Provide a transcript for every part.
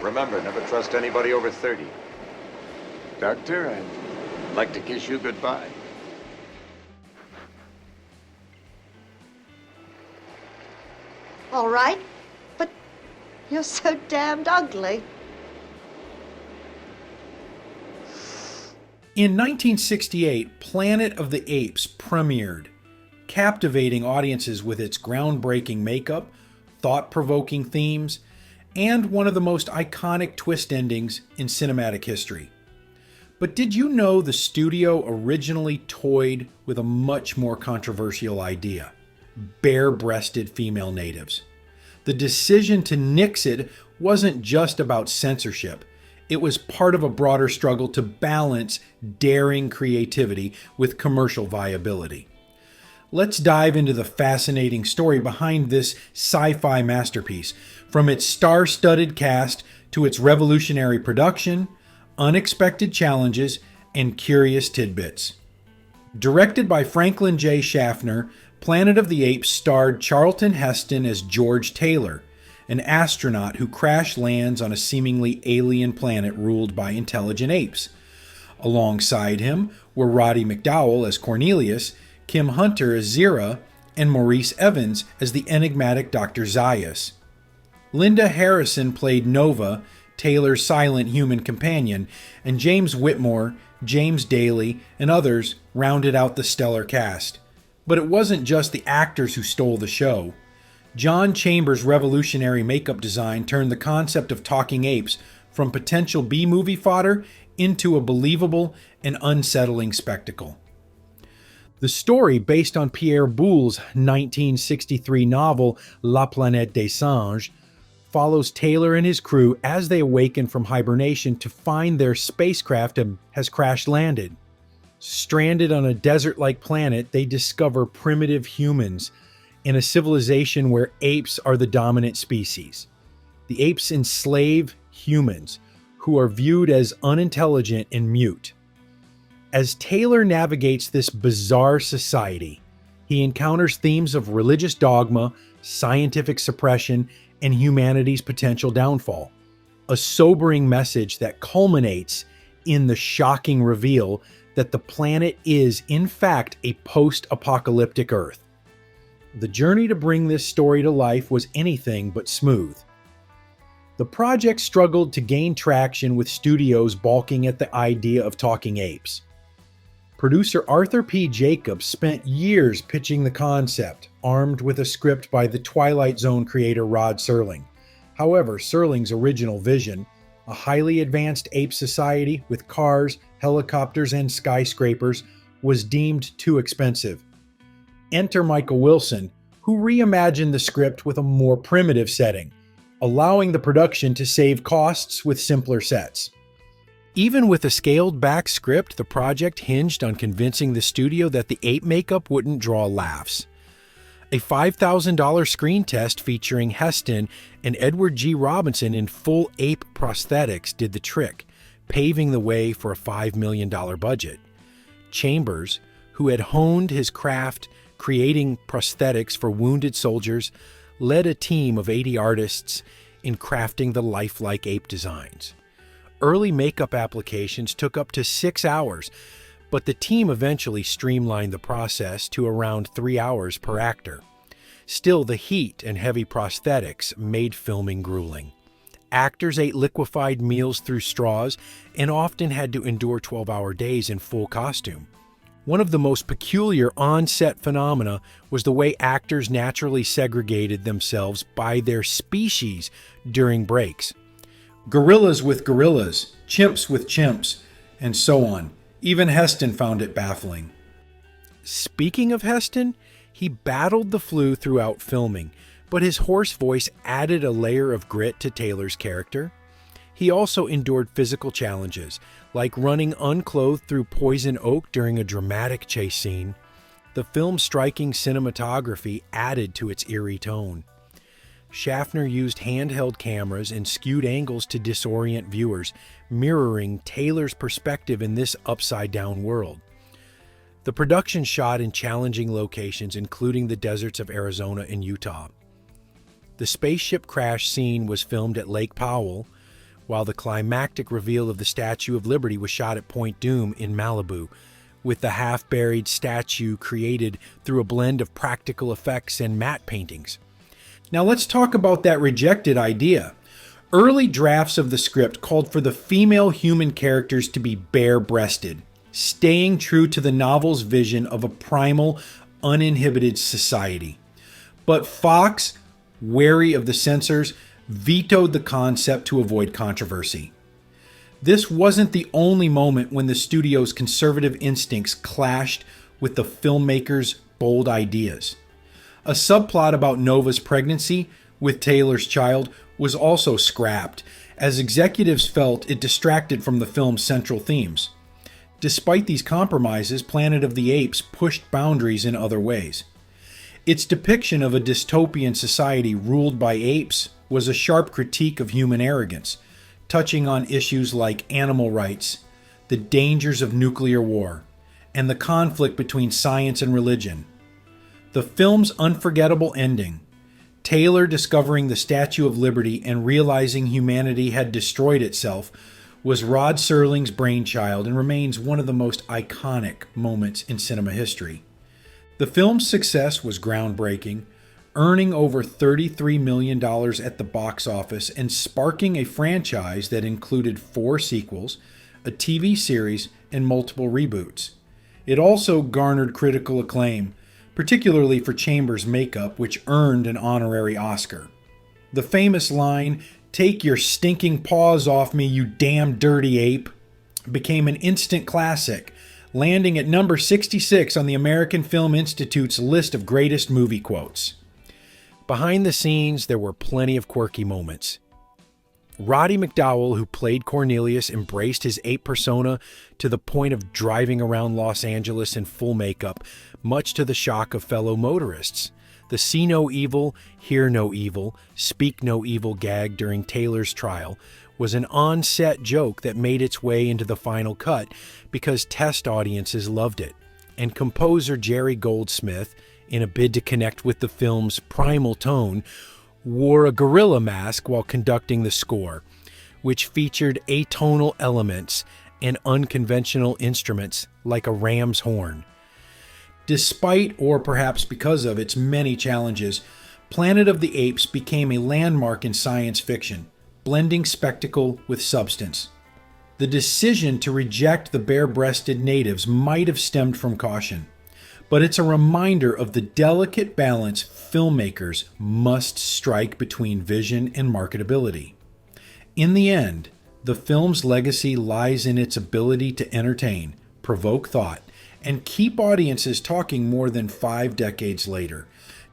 Remember, never trust anybody over 30. Doctor, I'd like to kiss you goodbye. All right, but you're so damned ugly. In 1968, Planet of the Apes premiered, captivating audiences with its groundbreaking makeup, thought-provoking themes, and one of the most iconic twist endings in cinematic history. But did you know the studio originally toyed with a much more controversial idea? Bare-breasted female natives. The decision to nix it wasn't just about censorship. It was part of a broader struggle to balance daring creativity with commercial viability. Let's dive into the fascinating story behind this sci-fi masterpiece, from its star-studded cast to its revolutionary production, unexpected challenges, and curious tidbits. Directed by Franklin J. Schaffner, Planet of the Apes starred Charlton Heston as George Taylor, an astronaut who crash lands on a seemingly alien planet ruled by intelligent apes. Alongside him were Roddy McDowall as Cornelius, Kim Hunter as Zira, and Maurice Evans as the enigmatic Dr. Zaius. Linda Harrison played Nova, Taylor's silent human companion, and James Whitmore, James Daly, and others rounded out the stellar cast. But it wasn't just the actors who stole the show. John Chambers' revolutionary makeup design turned the concept of talking apes from potential B-movie fodder into a believable and unsettling spectacle. The story, based on Pierre Boulle's 1963 novel La Planète des Singes, follows Taylor and his crew as they awaken from hibernation to find their spacecraft has crash-landed. Stranded on a desert-like planet, they discover primitive humans in a civilization where apes are the dominant species. The apes enslave humans, who are viewed as unintelligent and mute. As Taylor navigates this bizarre society, he encounters themes of religious dogma, scientific suppression, and humanity's potential downfall. A sobering message that culminates in the shocking reveal that the planet is, in fact, a post-apocalyptic Earth. The journey to bring this story to life was anything but smooth. The project struggled to gain traction, with studios balking at the idea of talking apes. Producer Arthur P. Jacobs spent years pitching the concept, armed with a script by the Twilight Zone creator Rod Serling. However, Serling's original vision, a highly advanced ape society with cars, helicopters, and skyscrapers, was deemed too expensive. Enter Michael Wilson, who reimagined the script with a more primitive setting, allowing the production to save costs with simpler sets. Even with a scaled-back script, the project hinged on convincing the studio that the ape makeup wouldn't draw laughs. A $5,000 screen test featuring Heston and Edward G. Robinson in full ape prosthetics did the trick, paving the way for a $5 million budget. Chambers, who had honed his craft creating prosthetics for wounded soldiers, led a team of 80 artists in crafting the lifelike ape designs. Early makeup applications took up to 6 hours, but the team eventually streamlined the process to around 3 hours per actor. Still, the heat and heavy prosthetics made filming grueling. Actors ate liquefied meals through straws and often had to endure 12-hour days in full costume. One of the most peculiar on-set phenomena was the way actors naturally segregated themselves by their species during breaks. Gorillas with gorillas, chimps with chimps, and so on. Even Heston found it baffling. Speaking of Heston, he battled the flu throughout filming, but his hoarse voice added a layer of grit to Taylor's character. He also endured physical challenges, like running unclothed through poison oak during a dramatic chase scene. The film's striking cinematography added to its eerie tone. Schaffner used handheld cameras and skewed angles to disorient viewers, mirroring Taylor's perspective in this upside-down world. The production shot in challenging locations, including the deserts of Arizona and Utah. The spaceship crash scene was filmed at Lake Powell, while the climactic reveal of the Statue of Liberty was shot at Point Dume in Malibu, with the half-buried statue created through a blend of practical effects and matte paintings. Now let's talk about that rejected idea. Early drafts of the script called for the female human characters to be bare-breasted, staying true to the novel's vision of a primal, uninhibited society. But Fox, wary of the censors, vetoed the concept to avoid controversy. This wasn't the only moment when the studio's conservative instincts clashed with the filmmakers' bold ideas. A subplot about Nova's pregnancy with Taylor's child was also scrapped, as executives felt it distracted from the film's central themes. Despite these compromises, Planet of the Apes pushed boundaries in other ways. Its depiction of a dystopian society ruled by apes was a sharp critique of human arrogance, touching on issues like animal rights, the dangers of nuclear war, and the conflict between science and religion. The film's unforgettable ending, Taylor discovering the Statue of Liberty and realizing humanity had destroyed itself, was Rod Serling's brainchild and remains one of the most iconic moments in cinema history. The film's success was groundbreaking, earning over $33 million at the box office and sparking a franchise that included 4 sequels, a TV series, and multiple reboots. It also garnered critical acclaim, particularly for Chambers' makeup, which earned an honorary Oscar. The famous line, "Take your stinking paws off me, you damn dirty ape," became an instant classic, landing at number 66 on the American Film Institute's list of greatest movie quotes. Behind the scenes, there were plenty of quirky moments. Roddy McDowall, who played Cornelius, embraced his ape persona to the point of driving around Los Angeles in full makeup, much to the shock of fellow motorists. The "see no evil, hear no evil, speak no evil" gag during Taylor's trial was an on-set joke that made its way into the final cut because test audiences loved it, and composer Jerry Goldsmith, in a bid to connect with the film's primal tone, wore a gorilla mask while conducting the score, which featured atonal elements and unconventional instruments like a ram's horn. Despite, or perhaps because of, its many challenges, Planet of the Apes became a landmark in science fiction, blending spectacle with substance. The decision to reject the bare-breasted natives might have stemmed from caution, but it's a reminder of the delicate balance filmmakers must strike between vision and marketability. In the end, the film's legacy lies in its ability to entertain, provoke thought, and keep audiences talking more than 5 decades later.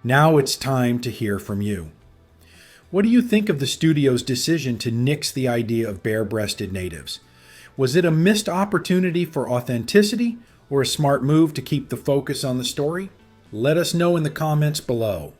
Now it's time to hear from you. What do you think of the studio's decision to nix the idea of bare-breasted natives? Was it a missed opportunity for authenticity, or a smart move to keep the focus on the story? Let us know in the comments below.